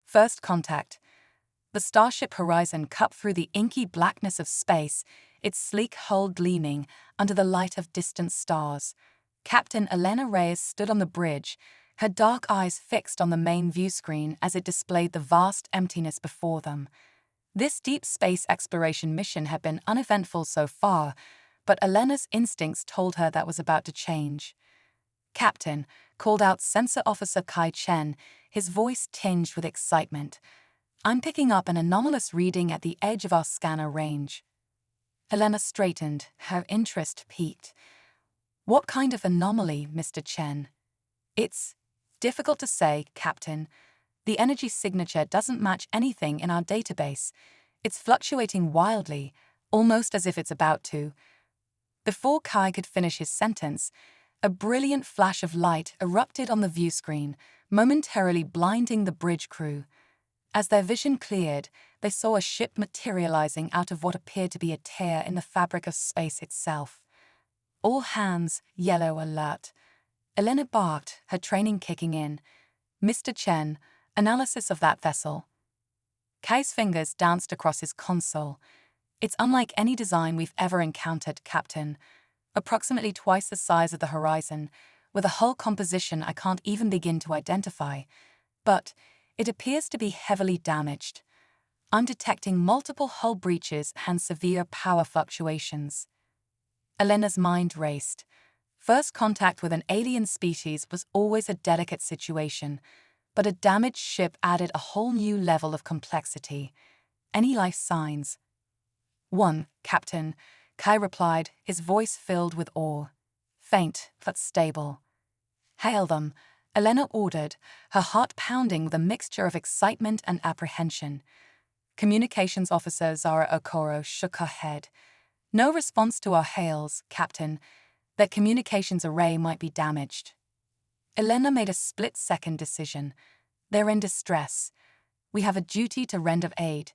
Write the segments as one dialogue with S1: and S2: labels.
S1: First contact. The starship Horizon cut through the inky blackness of space, its sleek hull gleaming under the light of distant stars. Captain Elena Reyes stood on the bridge, her dark eyes fixed on the main view screen as it displayed the vast emptiness before them. This deep space exploration mission had been uneventful so far, but Elena's instincts told her that was about to change. "Captain," called out Sensor Officer Kai Chen, his voice tinged with excitement. "I'm picking up an anomalous reading at the edge of our scanner range." Elena straightened, her interest piqued. "What kind of anomaly, Mr. Chen?" "It's difficult to say, Captain. The energy signature doesn't match anything in our database. It's fluctuating wildly, almost as if it's about to." Before Kai could finish his sentence, a brilliant flash of light erupted on the view screen, momentarily blinding the bridge crew. As their vision cleared, they saw a ship materializing out of what appeared to be a tear in the fabric of space itself. "All hands, yellow alert." Elena barked, her training kicking in. "Mr. Chen, analysis of that vessel." Kai's fingers danced across his console. "It's unlike any design we've ever encountered, Captain. Approximately twice the size of the Horizon, with a hull composition I can't even begin to identify. But it appears to be heavily damaged. I'm detecting multiple hull breaches and severe power fluctuations." Elena's mind raced. First contact with an alien species was always a delicate situation, but a damaged ship added a whole new level of complexity. "Any life signs?" "One, Captain," Kai replied, his voice filled with awe. "Faint, but stable." "Hail them," Elena ordered, her heart pounding with a mixture of excitement and apprehension. Communications Officer Zara Okoro shook her head. "No response to our hails, Captain. Their communications array might be damaged." Elena made a split-second decision. "They're in distress. We have a duty to render aid.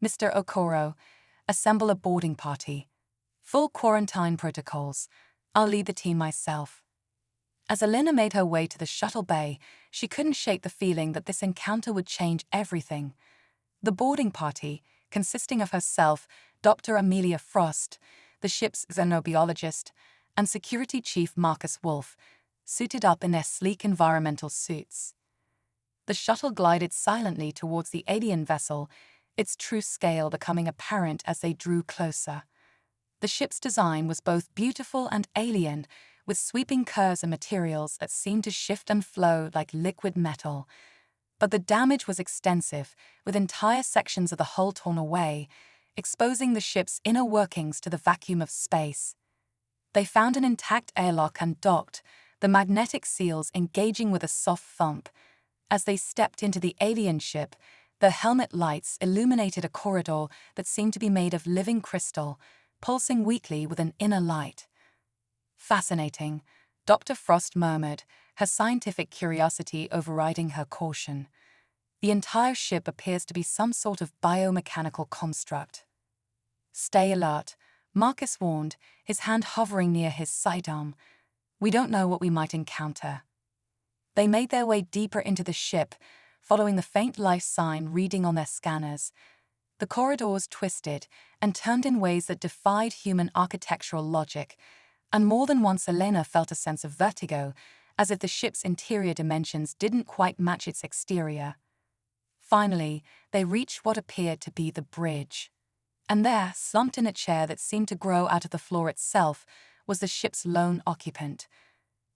S1: Mr. Okoro, assemble a boarding party. Full quarantine protocols. I'll lead the team myself." As Elena made her way to the shuttle bay, she couldn't shake the feeling that this encounter would change everything. The boarding party, consisting of herself, Dr. Amelia Frost, the ship's xenobiologist, and Security Chief Marcus Wolf, suited up in their sleek environmental suits. The shuttle glided silently towards the alien vessel, its true scale becoming apparent as they drew closer. The ship's design was both beautiful and alien, with sweeping curves and materials that seemed to shift and flow like liquid metal. But the damage was extensive, with entire sections of the hull torn away, exposing the ship's inner workings to the vacuum of space. They found an intact airlock and docked, the magnetic seals engaging with a soft thump. As they stepped into the alien ship, their helmet lights illuminated a corridor that seemed to be made of living crystal, pulsing weakly with an inner light. "Fascinating," Dr. Frost murmured, her scientific curiosity overriding her caution. "The entire ship appears to be some sort of biomechanical construct." "Stay alert," Marcus warned, his hand hovering near his sidearm. "We don't know what we might encounter." They made their way deeper into the ship, following the faint life sign reading on their scanners. The corridors twisted and turned in ways that defied human architectural logic, and more than once Elena felt a sense of vertigo, as if the ship's interior dimensions didn't quite match its exterior. Finally, they reached what appeared to be the bridge. And there, slumped in a chair that seemed to grow out of the floor itself, was the ship's lone occupant.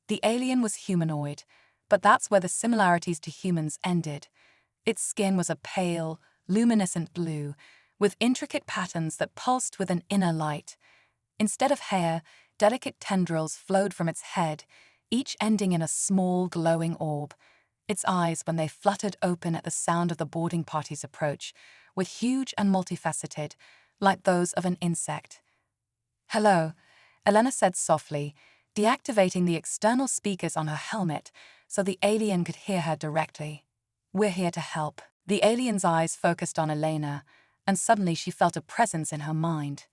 S1: The alien was humanoid, but that's where the similarities to humans ended. Its skin was a pale, luminescent blue, with intricate patterns that pulsed with an inner light. Instead of hair, delicate tendrils flowed from its head, each ending in a small, glowing orb. Its eyes, when they fluttered open at the sound of the boarding party's approach, were huge and multifaceted, like those of an insect. "Hello," Elena said softly, deactivating the external speakers on her helmet so the alien could hear her directly. "We're here to help." The alien's eyes focused on Elena, and suddenly she felt a presence in her mind.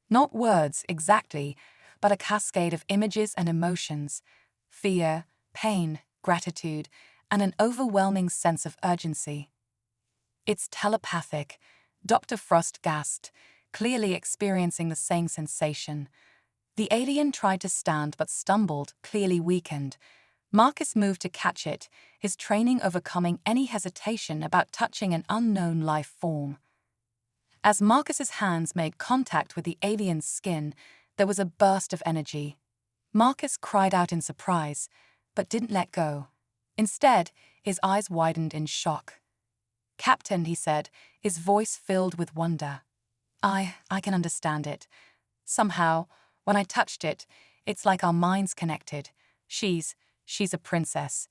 S1: Not words, exactly, but a cascade of images and emotions: fear, pain, gratitude, and an overwhelming sense of urgency. It's telepathic, Dr. Frost gasped, clearly experiencing the same sensation. The alien tried to stand but stumbled, clearly weakened. Marcus moved to catch it, his training overcoming any hesitation about touching an unknown life form. As Marcus's hands made contact with the alien's skin, there was a burst of energy. Marcus cried out in surprise, but didn't let go. Instead, his eyes widened in shock. "Captain," he said, his voice filled with wonder. I can understand it. Somehow, when I touched it, it's like our minds connected. She's a princess.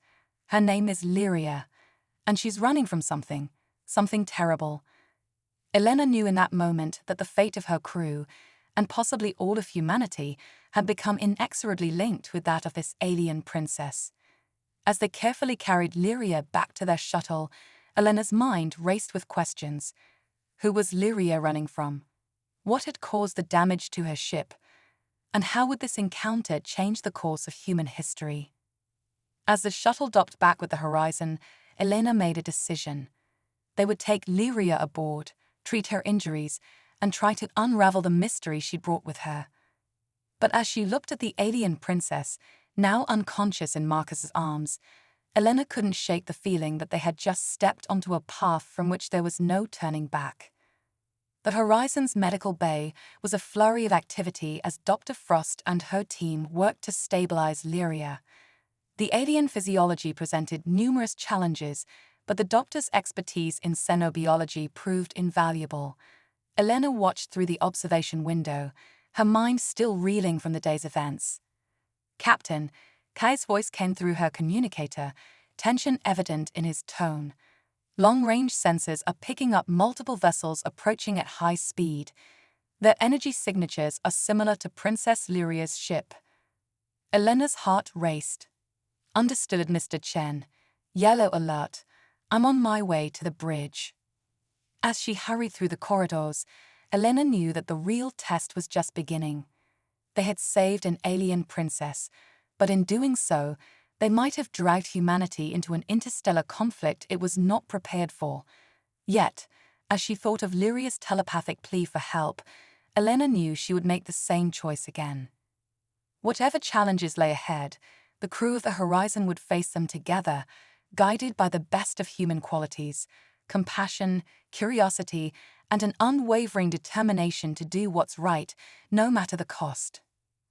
S1: Her name is Lyria, and she's running from something terrible." Elena knew in that moment that the fate of her crew, and possibly all of humanity, had become inexorably linked with that of this alien princess. As they carefully carried Lyria back to their shuttle, Elena's mind raced with questions. Who was Lyria running from? What had caused the damage to her ship? And how would this encounter change the course of human history? As the shuttle docked back with the Horizon, Elena made a decision. They would take Lyria aboard, treat her injuries, and try to unravel the mystery she'd brought with her. But as she looked at the alien princess, now unconscious in Marcus's arms, Elena couldn't shake the feeling that they had just stepped onto a path from which there was no turning back. The Horizon's medical bay was a flurry of activity as Dr. Frost and her team worked to stabilize Lyria. The alien physiology presented numerous challenges, but the doctor's expertise in xenobiology proved invaluable. Elena watched through the observation window, her mind still reeling from the day's events. "Captain," Kai's voice came through her communicator, tension evident in his tone. "Long-range sensors are picking up multiple vessels approaching at high speed. Their energy signatures are similar to Princess Lyria's ship." Elena's heart raced. "Understood, Mr. Chen. Yellow alert. I'm on my way to the bridge." As she hurried through the corridors, Elena knew that the real test was just beginning. They had saved an alien princess, but in doing so, they might have dragged humanity into an interstellar conflict it was not prepared for. Yet, as she thought of Lyria's telepathic plea for help, Elena knew she would make the same choice again. Whatever challenges lay ahead, the crew of the Horizon would face them together, guided by the best of human qualities: compassion, curiosity, and an unwavering determination to do what's right, no matter the cost.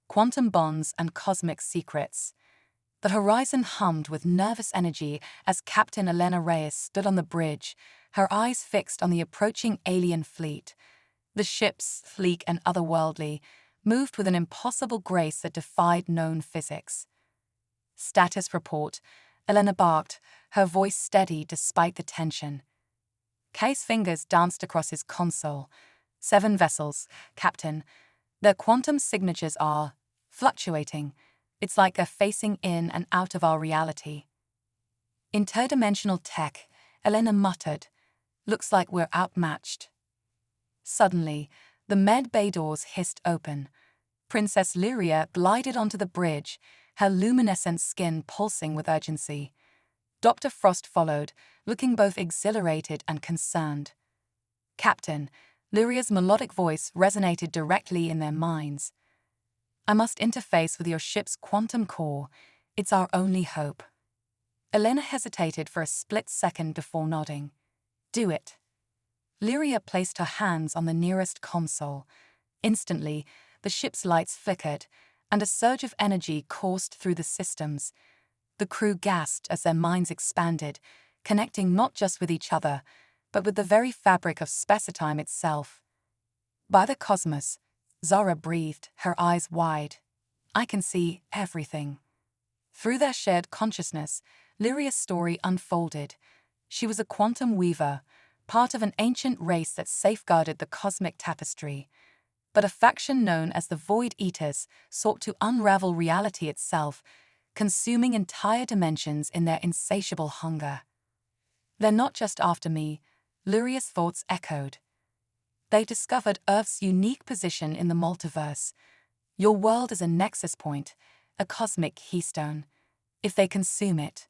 S1: Quantum bonds and cosmic secrets. The Horizon hummed with nervous energy as Captain Elena Reyes stood on the bridge, her eyes fixed on the approaching alien fleet. The ships, sleek and otherworldly, moved with an impossible grace that defied known physics. "Status report," Elena barked, her voice steady despite the tension. Kai's fingers danced across his console. 7 vessels, Captain. Their quantum signatures are fluctuating. It's like they're facing in and out of our reality. "Interdimensional tech," Elena muttered. "Looks like we're outmatched." Suddenly, the med bay doors hissed open. Princess Lyria glided onto the bridge, her luminescent skin pulsing with urgency. Dr. Frost followed, looking both exhilarated and concerned. "Captain," Lyria's melodic voice resonated directly in their minds. "I must interface with your ship's quantum core. It's our only hope." Elena hesitated for a split second before nodding. "Do it." Lyria placed her hands on the nearest console. Instantly, the ship's lights flickered, and a surge of energy coursed through the systems. The crew gasped as their minds expanded, connecting not just with each other, but with the very fabric of space-time itself. "By the cosmos," Zara breathed, her eyes wide. "I can see everything." Through their shared consciousness, Lyria's story unfolded. She was a quantum weaver, part of an ancient race that safeguarded the cosmic tapestry. But a faction known as the Void Eaters sought to unravel reality itself, consuming entire dimensions in their insatiable hunger. "They're not just after me," Lyria's thoughts echoed. "They discovered Earth's unique position in the multiverse. Your world is a nexus point, a cosmic keystone. If they consume it,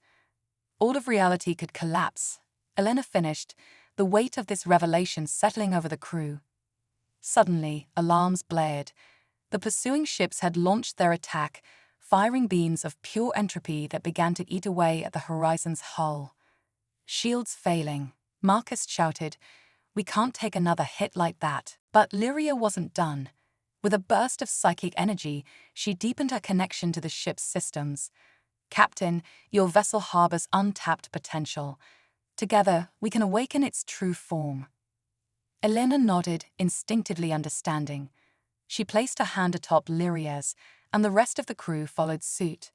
S1: all of reality could collapse." Elena finished, the weight of this revelation settling over the crew. Suddenly, alarms blared. The pursuing ships had launched their attack, firing beams of pure entropy that began to eat away at the Horizon's hull. "Shields failing," Marcus shouted. "We can't take another hit like that." But Lyria wasn't done. With a burst of psychic energy, she deepened her connection to the ship's systems. "Captain, your vessel harbors untapped potential. Together, we can awaken its true form." Elena nodded, instinctively understanding. She placed her hand atop Lyria's, and the rest of the crew followed suit.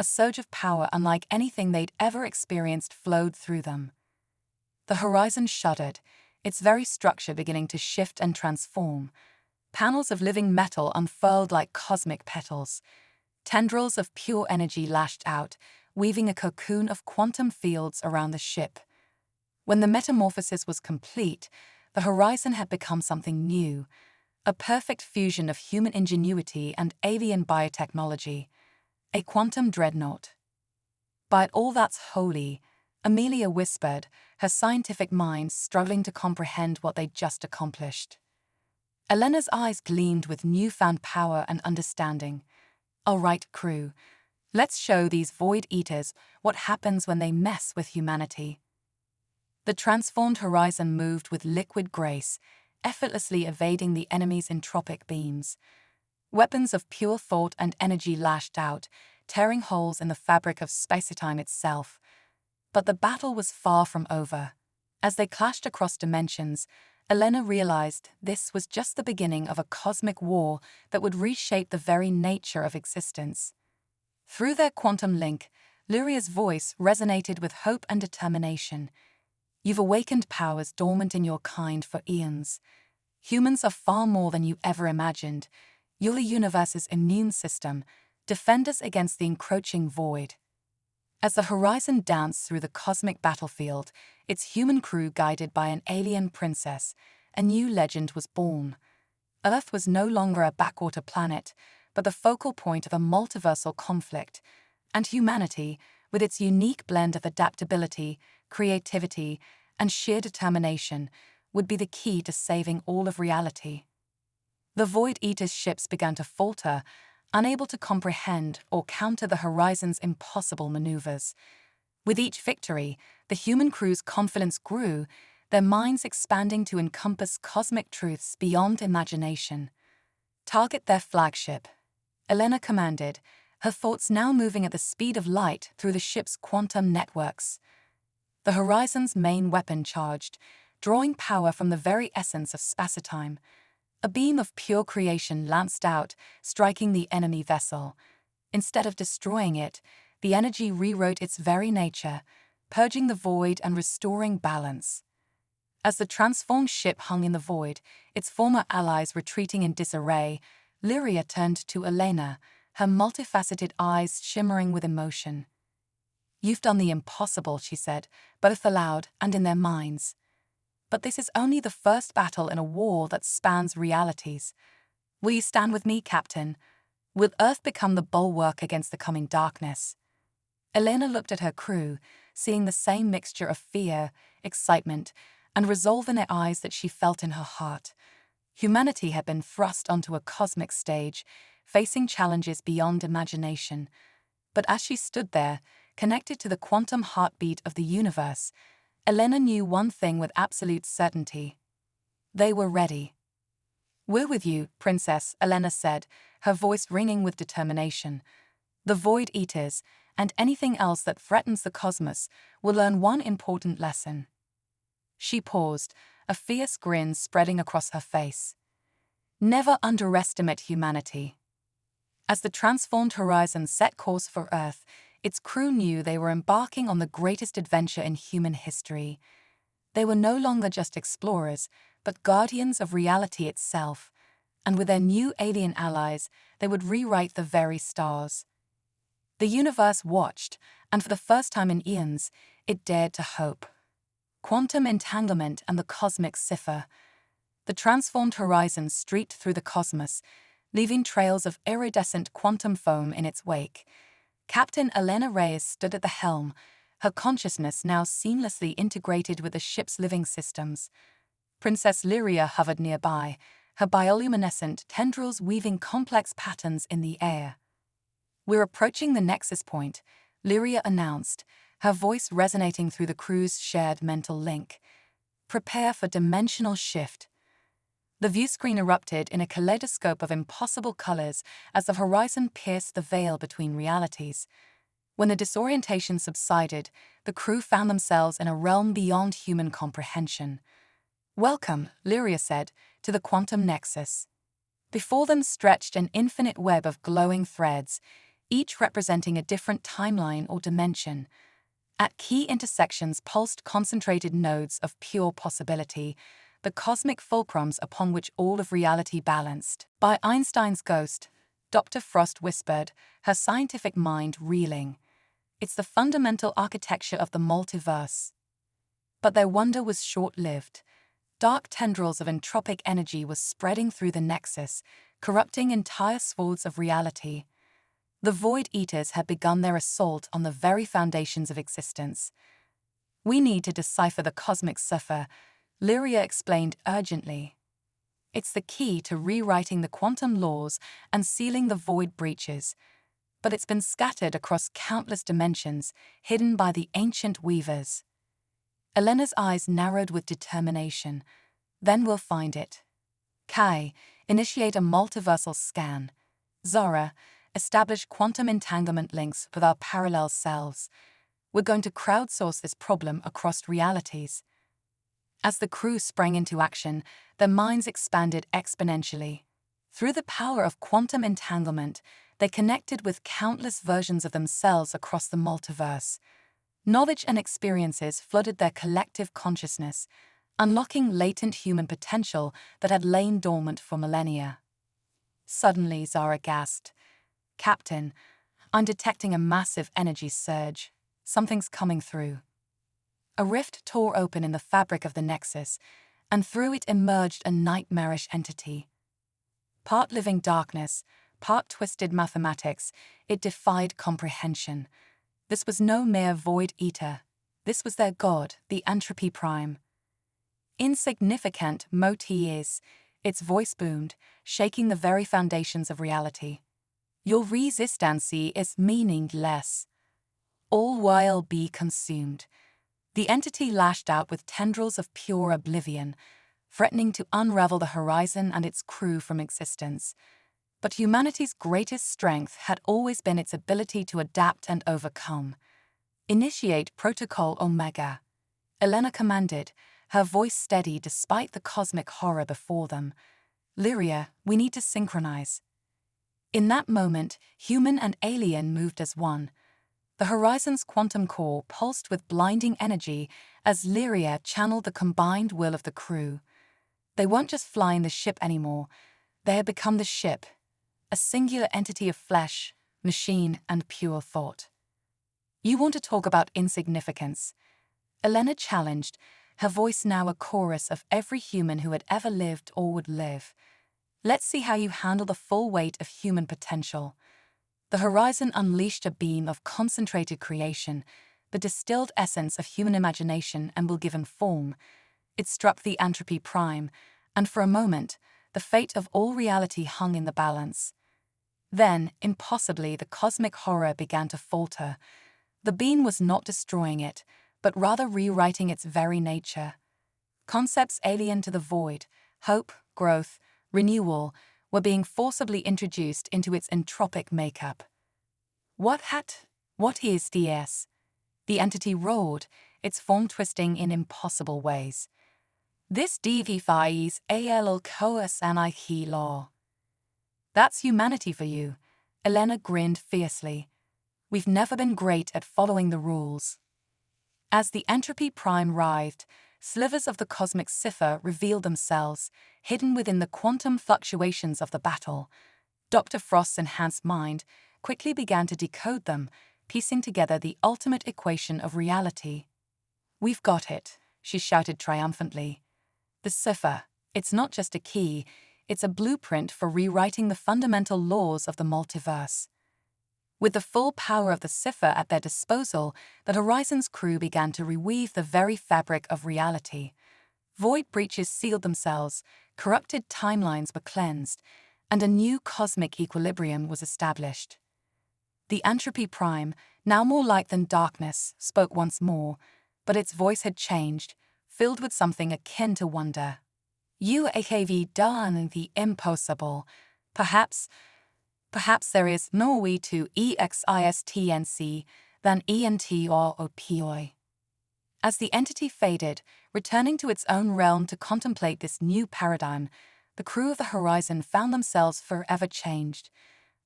S1: A surge of power unlike anything they'd ever experienced flowed through them. The Horizon shuddered, its very structure beginning to shift and transform. Panels of living metal unfurled like cosmic petals. Tendrils of pure energy lashed out, weaving a cocoon of quantum fields around the ship. When the metamorphosis was complete, the Horizon had become something new, a perfect fusion of human ingenuity and alien biotechnology, a quantum dreadnought. "By all that's holy," Amelia whispered, her scientific mind struggling to comprehend what they'd just accomplished. Elena's eyes gleamed with newfound power and understanding. "All right, crew. Let's show these Void Eaters what happens when they mess with humanity." The transformed Horizon moved with liquid grace, effortlessly evading the enemy's entropic beams. Weapons of pure thought and energy lashed out, tearing holes in the fabric of spacetime itself. But the battle was far from over. As they clashed across dimensions, Elena realized this was just the beginning of a cosmic war that would reshape the very nature of existence. Through their quantum link, Lyria's voice resonated with hope and determination. "You've awakened powers dormant in your kind for eons. Humans are far more than you ever imagined. You're the universe's immune system, defenders against the encroaching void." As the Horizon danced through the cosmic battlefield, its human crew guided by an alien princess, a new legend was born. Earth was no longer a backwater planet, but the focal point of a multiversal conflict, and humanity, with its unique blend of adaptability, creativity, and sheer determination, would be the key to saving all of reality. The Void Eater's ships began to falter, unable to comprehend or counter the Horizon's impossible maneuvers. With each victory, the human crew's confidence grew, their minds expanding to encompass cosmic truths beyond imagination. "Target their flagship," Elena commanded, her thoughts now moving at the speed of light through the ship's quantum networks. The Horizon's main weapon charged, drawing power from the very essence of spacetime. A beam of pure creation lanced out, striking the enemy vessel. Instead of destroying it, the energy rewrote its very nature, purging the void and restoring balance. As the transformed ship hung in the void, its former allies retreating in disarray, Lyria turned to Elena, her multifaceted eyes shimmering with emotion. "You've done the impossible," she said, both aloud and in their minds. "But this is only the first battle in a war that spans realities. Will you stand with me, Captain? Will Earth become the bulwark against the coming darkness?" Elena looked at her crew, seeing the same mixture of fear, excitement, and resolve in their eyes that she felt in her heart. Humanity had been thrust onto a cosmic stage, facing challenges beyond imagination. But as she stood there, connected to the quantum heartbeat of the universe, Elena knew one thing with absolute certainty. They were ready. "We're with you, Princess," Elena said, her voice ringing with determination. "The Void Eaters, and anything else that threatens the cosmos, will learn one important lesson." She paused, a fierce grin spreading across her face. "Never underestimate humanity." As the transformed Horizon set course for Earth, its crew knew they were embarking on the greatest adventure in human history. They were no longer just explorers, but guardians of reality itself, and with their new alien allies, they would rewrite the very stars. The universe watched, and for the first time in eons, it dared to hope. Quantum entanglement and the cosmic cipher. The transformed Horizon streaked through the cosmos, leaving trails of iridescent quantum foam in its wake. Captain Elena Reyes stood at the helm, her consciousness now seamlessly integrated with the ship's living systems. Princess Lyria hovered nearby, her bioluminescent tendrils weaving complex patterns in the air. "We're approaching the nexus point," Lyria announced, her voice resonating through the crew's shared mental link. "Prepare for dimensional shift." The viewscreen erupted in a kaleidoscope of impossible colors as the horizon pierced the veil between realities. When the disorientation subsided, the crew found themselves in a realm beyond human comprehension. "Welcome," Lyria said, "to the quantum nexus." Before them stretched an infinite web of glowing threads, each representing a different timeline or dimension. At key intersections pulsed concentrated nodes of pure possibility, the cosmic fulcrums upon which all of reality balanced. "By Einstein's ghost," Dr. Frost whispered, her scientific mind reeling. "It's the fundamental architecture of the multiverse." But their wonder was short-lived. Dark tendrils of entropic energy were spreading through the nexus, corrupting entire swaths of reality. The Void Eaters had begun their assault on the very foundations of existence. "We need to decipher the cosmic cipher," Lyria explained urgently. "It's the key to rewriting the quantum laws and sealing the void breaches. But it's been scattered across countless dimensions, hidden by the ancient weavers." Elena's eyes narrowed with determination. "Then we'll find it. Kai, initiate a multiversal scan. Zara, establish quantum entanglement links with our parallel selves. We're going to crowdsource this problem across realities." As the crew sprang into action, their minds expanded exponentially. Through the power of quantum entanglement, they connected with countless versions of themselves across the multiverse. Knowledge and experiences flooded their collective consciousness, unlocking latent human potential that had lain dormant for millennia. Suddenly, Zara gasped. "Captain, I'm detecting a massive energy surge. Something's coming through." A rift tore open in the fabric of the nexus, and through it emerged a nightmarish entity. Part living darkness, part twisted mathematics, it defied comprehension. This was no mere void eater. This was their god, the Entropy Prime. "Insignificant, Moti is," its voice boomed, shaking the very foundations of reality. "Your resistance is meaningless. All while be consumed." The entity lashed out with tendrils of pure oblivion, threatening to unravel the horizon and its crew from existence. But humanity's greatest strength had always been its ability to adapt and overcome. "Initiate Protocol Omega," Elena commanded, her voice steady despite the cosmic horror before them. "Lyria, we need to synchronize." In that moment, human and alien moved as one. The horizon's quantum core pulsed with blinding energy as Lyria channeled the combined will of the crew. They weren't just flying the ship anymore. They had become the ship, a singular entity of flesh, machine, and pure thought. "You want to talk about insignificance?" Elena challenged, her voice now a chorus of every human who had ever lived or would live. "Let's see how you handle the full weight of human potential." The horizon unleashed a beam of concentrated creation, the distilled essence of human imagination and will given form. It struck the Entropy Prime, and for a moment, the fate of all reality hung in the balance. Then, impossibly, the cosmic horror began to falter. The beam was not destroying it, but rather rewriting its very nature. Concepts alien to the void, hope, growth, renewal, were being forcibly introduced into its entropic makeup. What is DS?" The entity roared, its form twisting in impossible ways. "This defies all coerce and I law." "That's humanity for you," Elena grinned fiercely. "We've never been great at following the rules." As the Entropy Prime writhed, slivers of the cosmic cipher revealed themselves, hidden within the quantum fluctuations of the battle. Dr. Frost's enhanced mind quickly began to decode them, piecing together the ultimate equation of reality. "We've got it," she shouted triumphantly. "The cipher, it's not just a key, it's a blueprint for rewriting the fundamental laws of the multiverse." With the full power of the cipher at their disposal, the Horizon's crew began to reweave the very fabric of reality. Void breaches sealed themselves, corrupted timelines were cleansed, and a new cosmic equilibrium was established. The entropy prime, now more light than darkness, spoke once more, but its voice had changed, filled with something akin to wonder. You have done the impossible. Perhaps there is no way to existence than entropy. As the entity faded, returning to its own realm to contemplate this new paradigm, the crew of the Horizon found themselves forever changed.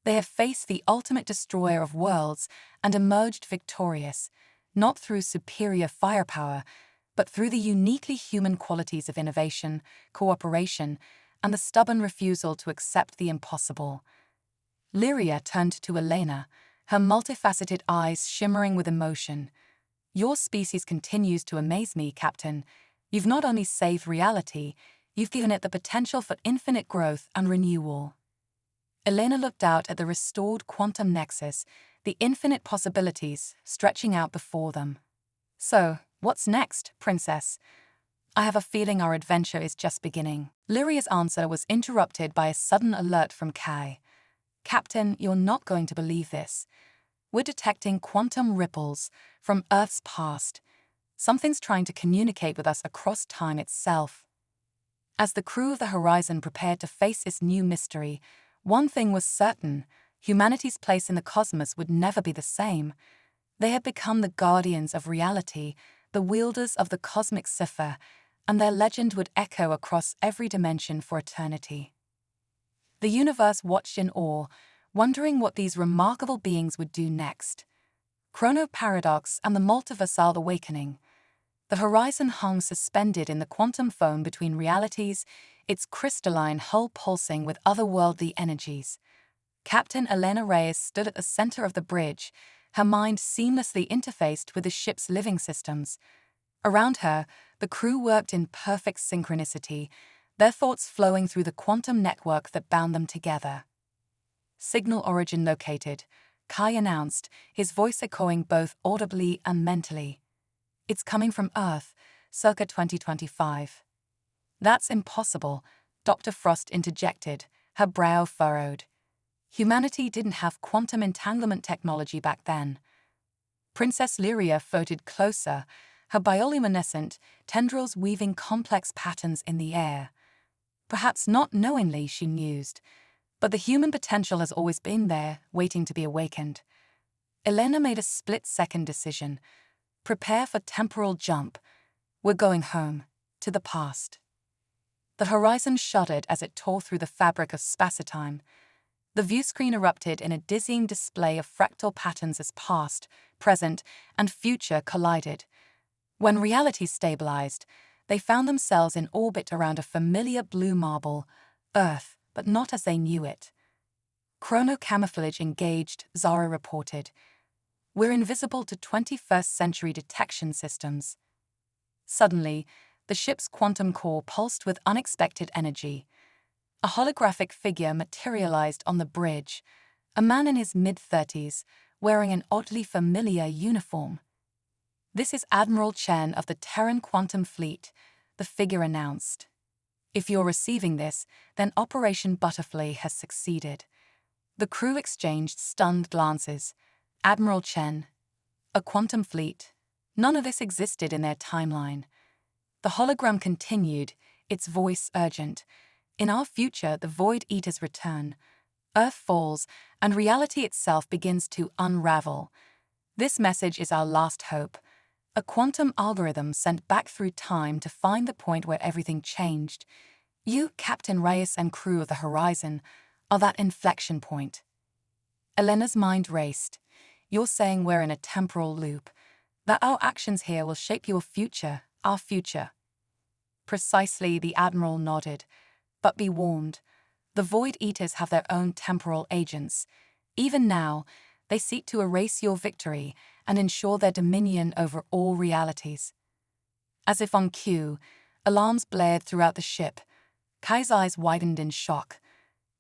S1: They have faced the ultimate destroyer of worlds and emerged victorious, not through superior firepower, but through the uniquely human qualities of innovation, cooperation, and the stubborn refusal to accept the impossible. Lyria turned to Elena, her multifaceted eyes shimmering with emotion. Your species continues to amaze me, Captain. You've not only saved reality, you've given it the potential for infinite growth and renewal. Elena looked out at the restored quantum nexus, the infinite possibilities stretching out before them. So, what's next, Princess? I have a feeling our adventure is just beginning. Lyria's answer was interrupted by a sudden alert from Kai. Captain, you're not going to believe this. We're detecting quantum ripples from Earth's past. Something's trying to communicate with us across time itself. As the crew of the Horizon prepared to face this new mystery, one thing was certain: humanity's place in the cosmos would never be the same. They had become the guardians of reality, the wielders of the cosmic cipher, and their legend would echo across every dimension for eternity. The universe watched in awe, wondering what these remarkable beings would do next. Chrono paradox and the multiversal awakening. The Horizon hung suspended in the quantum foam between realities, its crystalline hull pulsing with otherworldly energies. Captain Elena Reyes stood at the center of the bridge, her mind seamlessly interfaced with the ship's living systems. Around her, the crew worked in perfect synchronicity, their thoughts flowing through the quantum network that bound them together. Signal origin located, Kai announced, his voice echoing both audibly and mentally. It's coming from Earth, circa 2025. That's impossible, Dr. Frost interjected, her brow furrowed. Humanity didn't have quantum entanglement technology back then. Princess Lyria floated closer, her bioluminescent tendrils weaving complex patterns in the air. Perhaps not knowingly, she mused, but the human potential has always been there, waiting to be awakened. Elena made a split-second decision. Prepare for temporal jump. We're going home, to the past. The Horizon shuddered as it tore through the fabric of spacetime. The viewscreen erupted in a dizzying display of fractal patterns as past, present, and future collided. When reality stabilized, they found themselves in orbit around a familiar blue marble, Earth, but not as they knew it. Chrono camouflage engaged, Zara reported. We're invisible to 21st century detection systems. Suddenly, the ship's quantum core pulsed with unexpected energy. A holographic figure materialized on the bridge, a man in his mid-30s, wearing an oddly familiar uniform. This is Admiral Chen of the Terran Quantum Fleet, the figure announced. If you're receiving this, then Operation Butterfly has succeeded. The crew exchanged stunned glances. Admiral Chen, a quantum fleet. None of this existed in their timeline. The hologram continued, its voice urgent. In our future, the Void Eaters return. Earth falls, and reality itself begins to unravel. This message is our last hope. A quantum algorithm sent back through time to find the point where everything changed. You, Captain Reyes and crew of the Horizon, are that inflection point. Elena's mind raced. You're saying we're in a temporal loop, that our actions here will shape your future, our future. Precisely, the Admiral nodded. But be warned, the Void Eaters have their own temporal agents. Even now, they seek to erase your victory and ensure their dominion over all realities. As if on cue, alarms blared throughout the ship. Kai's eyes widened in shock.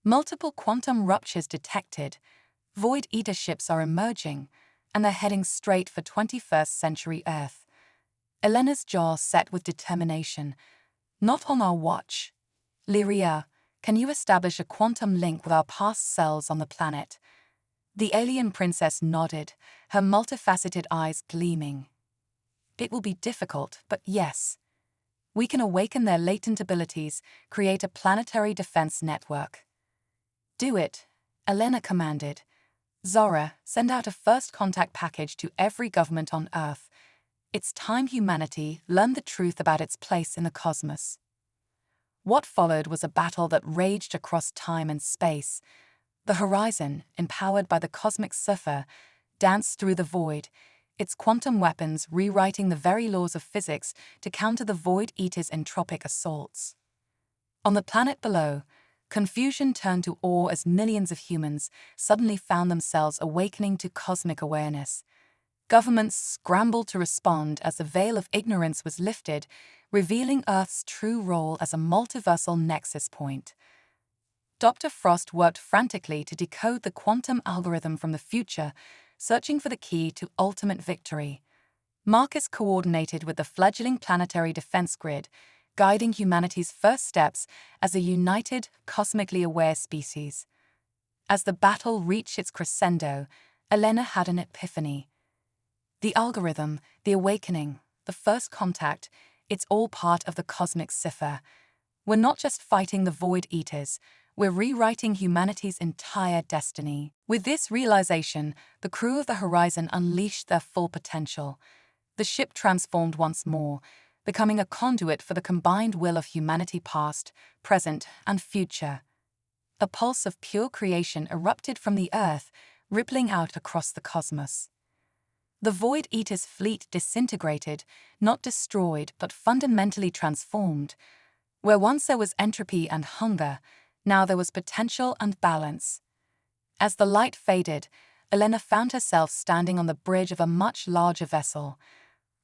S1: Multiple quantum ruptures detected. Void Eater ships are emerging, and they're heading straight for 21st century Earth. Elena's jaw set with determination. Not on our watch. Lyria, can you establish a quantum link with our past selves on the planet? The alien princess nodded, her multifaceted eyes gleaming. It will be difficult, but yes. We can awaken their latent abilities, create a planetary defense network. Do it, Elena commanded. Zora, send out a first contact package to every government on Earth. It's time humanity learned the truth about its place in the cosmos. What followed was a battle that raged across time and space. The Horizon, empowered by the cosmic cipher, danced through the void, its quantum weapons rewriting the very laws of physics to counter the Void Eater's entropic assaults. On the planet below, confusion turned to awe as millions of humans suddenly found themselves awakening to cosmic awareness. Governments scrambled to respond as the veil of ignorance was lifted, revealing Earth's true role as a multiversal nexus point. Dr. Frost worked frantically to decode the quantum algorithm from the future, searching for the key to ultimate victory. Marcus coordinated with the fledgling planetary defense grid, guiding humanity's first steps as a united, cosmically aware species. As the battle reached its crescendo, Elena had an epiphany. The algorithm, the awakening, the first contact, it's all part of the cosmic cipher. We're not just fighting the Void Eaters, we're rewriting humanity's entire destiny. With this realization, the crew of the Horizon unleashed their full potential. The ship transformed once more, becoming a conduit for the combined will of humanity past, present, and future. A pulse of pure creation erupted from the Earth, rippling out across the cosmos. The Void Eater's fleet disintegrated, not destroyed but fundamentally transformed. Where once there was entropy and hunger, now there was potential and balance. As the light faded, Elena found herself standing on the bridge of a much larger vessel.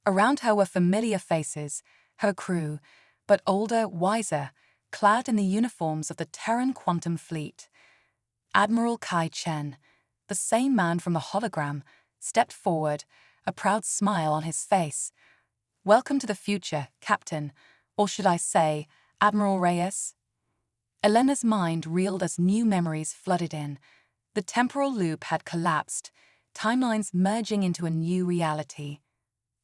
S1: Around her were familiar faces, her crew, but older, wiser, clad in the uniforms of the Terran Quantum Fleet. Admiral Kai Chen, the same man from the hologram, stepped forward, a proud smile on his face. "Welcome to the future, Captain, or should I say, Admiral Reyes?" Elena's mind reeled as new memories flooded in. The temporal loop had collapsed, timelines merging into a new reality.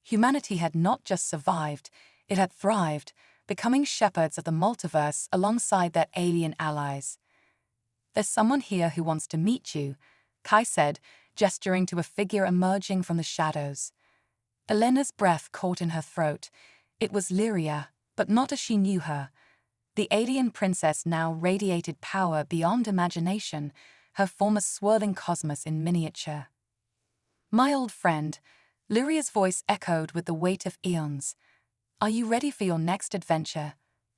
S1: Humanity had not just survived, it had thrived, becoming shepherds of the multiverse alongside their alien allies. "There's someone here who wants to meet you," Kai said, gesturing to a figure emerging from the shadows. Elena's breath caught in her throat. It was Lyria, but not as she knew her. The alien princess now radiated power beyond imagination, her form a swirling cosmos in miniature. "My old friend," Lyria's voice echoed with the weight of eons. "Are you ready for your next adventure?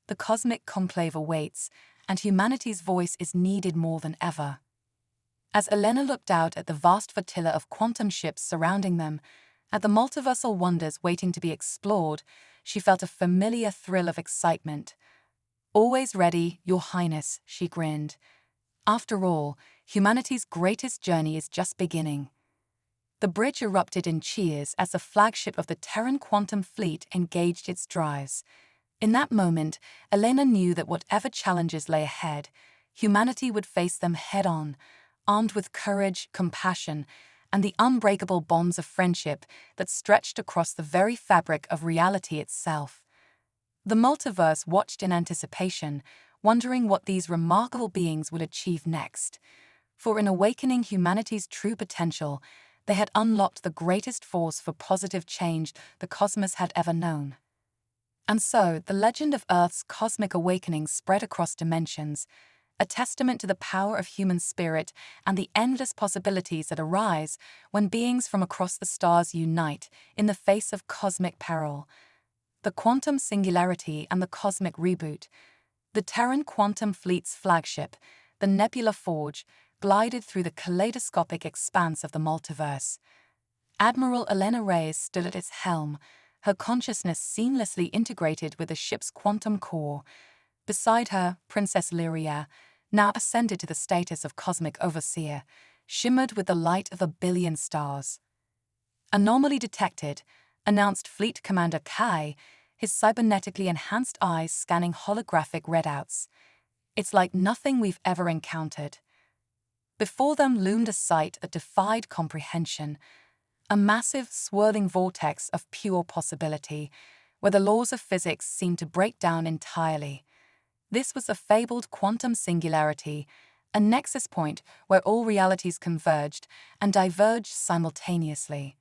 S1: The cosmic conclave awaits, and humanity's voice is needed more than ever." As Elena looked out at the vast flotilla of quantum ships surrounding them, at the multiversal wonders waiting to be explored, she felt a familiar thrill of excitement. "Always ready, Your Highness," she grinned. After all, humanity's greatest journey is just beginning. The bridge erupted in cheers as the flagship of the Terran Quantum Fleet engaged its drives. In that moment, Elena knew that whatever challenges lay ahead, humanity would face them head-on, armed with courage, compassion, and the unbreakable bonds of friendship that stretched across the very fabric of reality itself. The multiverse watched in anticipation, wondering what these remarkable beings would achieve next. For in awakening humanity's true potential, they had unlocked the greatest force for positive change the cosmos had ever known. And so, the legend of Earth's cosmic awakening spread across dimensions, a testament to the power of human spirit and the endless possibilities that arise when beings from across the stars unite in the face of cosmic peril. The quantum singularity and the cosmic reboot. The Terran Quantum Fleet's flagship, the Nebula Forge, glided through the kaleidoscopic expanse of the multiverse. Admiral Elena Reyes stood at its helm, her consciousness seamlessly integrated with the ship's quantum core. Beside her, Princess Lyria, now ascended to the status of cosmic overseer. shimmered with the light of a billion stars. "Anomaly detected," announced Fleet Commander Kai, his cybernetically enhanced eyes scanning holographic readouts. "It's like nothing we've ever encountered." Before them loomed a sight that defied comprehension, a massive, swirling vortex of pure possibility, where the laws of physics seemed to break down entirely. This was a fabled quantum singularity, a nexus point where all realities converged and diverged simultaneously.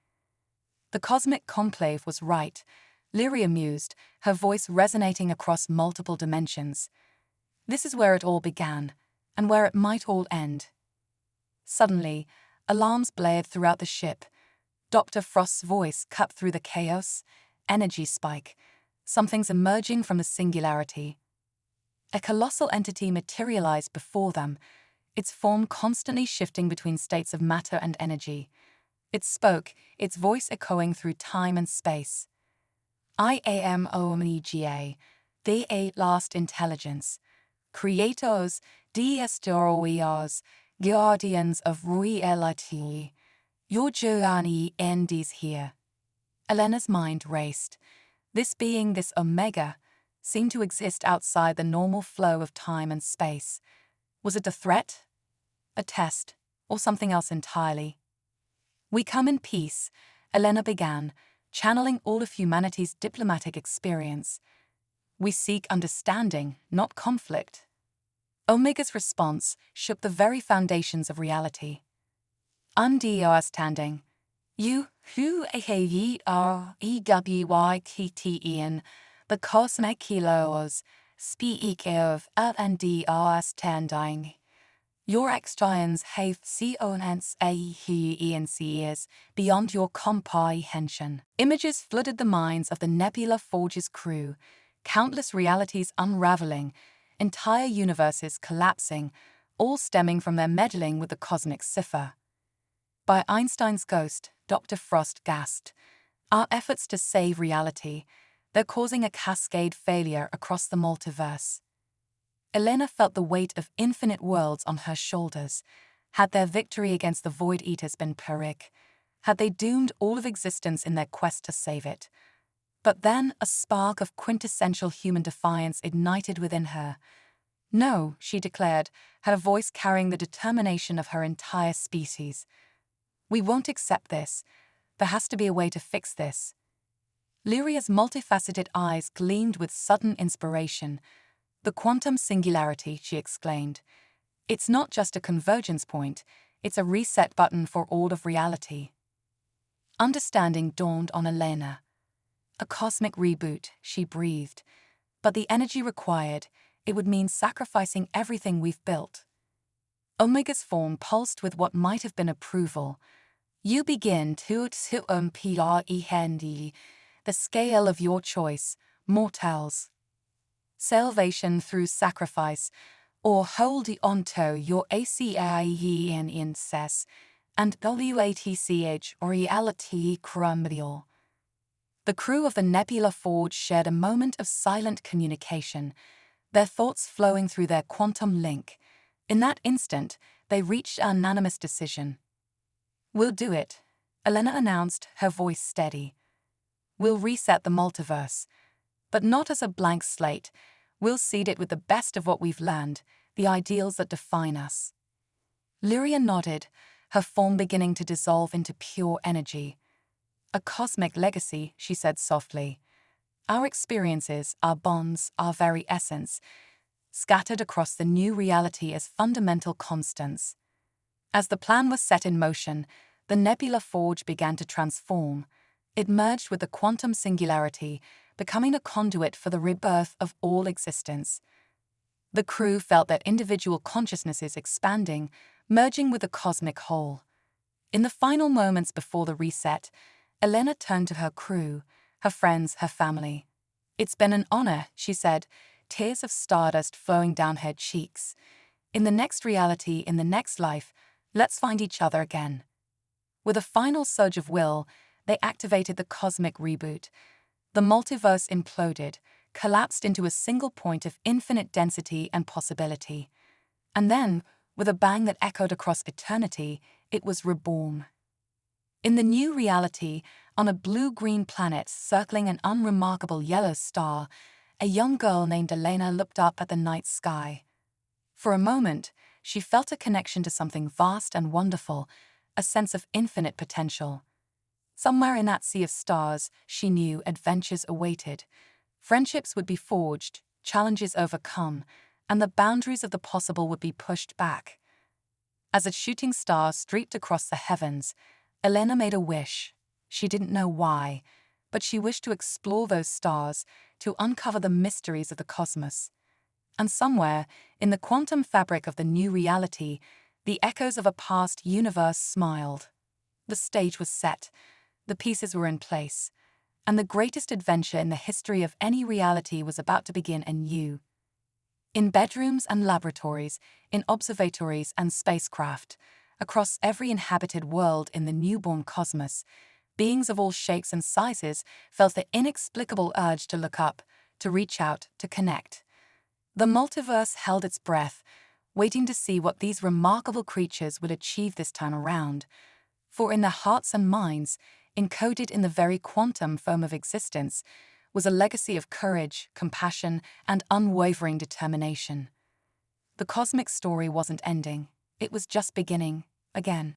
S1: The cosmic conclave was right, Lyria mused, her voice resonating across multiple dimensions. This is where it all began, and where it might all end. Suddenly, alarms blared throughout the ship. Dr. Frost's voice cut through the chaos. "Energy spike. Something's emerging from the singularity." A colossal entity materialized before them, its form constantly shifting between states of matter and energy. It spoke, its voice echoing through time and space. "I am Omega, the last intelligence. Creators, destroyers, guardians of reality. Your journey ends here." Elena's mind raced. This being, this Omega, seemed to exist outside the normal flow of time and space. Was it a threat, a test, or something else entirely? "We come in peace," Elena began, channeling all of humanity's diplomatic experience. "We seek understanding, not conflict." Omega's response shook the very foundations of reality. "Understanding. You, who are EWYKTEN, the cosmic heroes, speak of understanding. Your extrains have science is beyond your comprehension." Images flooded the minds of the Nebula Forge's crew, countless realities unraveling, entire universes collapsing, all stemming from their meddling with the cosmic cipher. By Einstein's ghost, Dr. Frost gasped. "Our efforts to save reality, they're causing a cascade failure across the multiverse." Elena felt the weight of infinite worlds on her shoulders. Had their victory against the Void Eaters been Pyrrhic? Had they doomed all of existence in their quest to save it? But then a spark of quintessential human defiance ignited within her. "No," she declared, her voice carrying the determination of her entire species. "We won't accept this. There has to be a way to fix this." Lyria's multifaceted eyes gleamed with sudden inspiration. "The quantum singularity," she exclaimed. "It's not just a convergence point, it's a reset button for all of reality." Understanding dawned on Elena. "A cosmic reboot," she breathed. "But the energy required, it would mean sacrificing everything we've built." Omega's form pulsed with what might have been approval. "You begin to comprehend the scale of your choice, mortals. Salvation through sacrifice, or hold on to your ACIEN incest, and WATCH or reality crumble." The crew of the Nebula Forge shared a moment of silent communication, their thoughts flowing through their quantum link. In that instant, they reached an unanimous decision. "We'll do it," Elena announced, her voice steady. "We'll reset the multiverse. But not as a blank slate. We'll seed it with the best of what we've learned, the ideals that define us." Lyria nodded, her form beginning to dissolve into pure energy. "A cosmic legacy," she said softly. "Our experiences, our bonds, our very essence, scattered across the new reality as fundamental constants." As the plan was set in motion, the Nebula Forge began to transform. It merged with the quantum singularity, becoming a conduit for the rebirth of all existence. The crew felt their individual consciousnesses expanding, merging with the cosmic whole. In the final moments before the reset, Elena turned to her crew, her friends, her family. "It's been an honor," she said, tears of stardust flowing down her cheeks. "In the next reality, in the next life, let's find each other again." With a final surge of will, they activated the cosmic reboot. The multiverse imploded, collapsed into a single point of infinite density and possibility. And then, with a bang that echoed across eternity, it was reborn. In the new reality, on a blue-green planet circling an unremarkable yellow star, a young girl named Elena looked up at the night sky. For a moment, she felt a connection to something vast and wonderful, a sense of infinite potential. Somewhere in that sea of stars, she knew adventures awaited. Friendships would be forged, challenges overcome, and the boundaries of the possible would be pushed back. As a shooting star streaked across the heavens, Elena made a wish. She didn't know why, but she wished to explore those stars, to uncover the mysteries of the cosmos. And somewhere, in the quantum fabric of the new reality, the echoes of a past universe smiled. The stage was set, the pieces were in place, and the greatest adventure in the history of any reality was about to begin anew. In bedrooms and laboratories, in observatories and spacecraft, across every inhabited world in the newborn cosmos, beings of all shapes and sizes felt the inexplicable urge to look up, to reach out, to connect. The multiverse held its breath, waiting to see what these remarkable creatures would achieve this time around. For in their hearts and minds, encoded in the very quantum foam of existence, was a legacy of courage, compassion, and unwavering determination. The cosmic story wasn't ending, it was just beginning, again.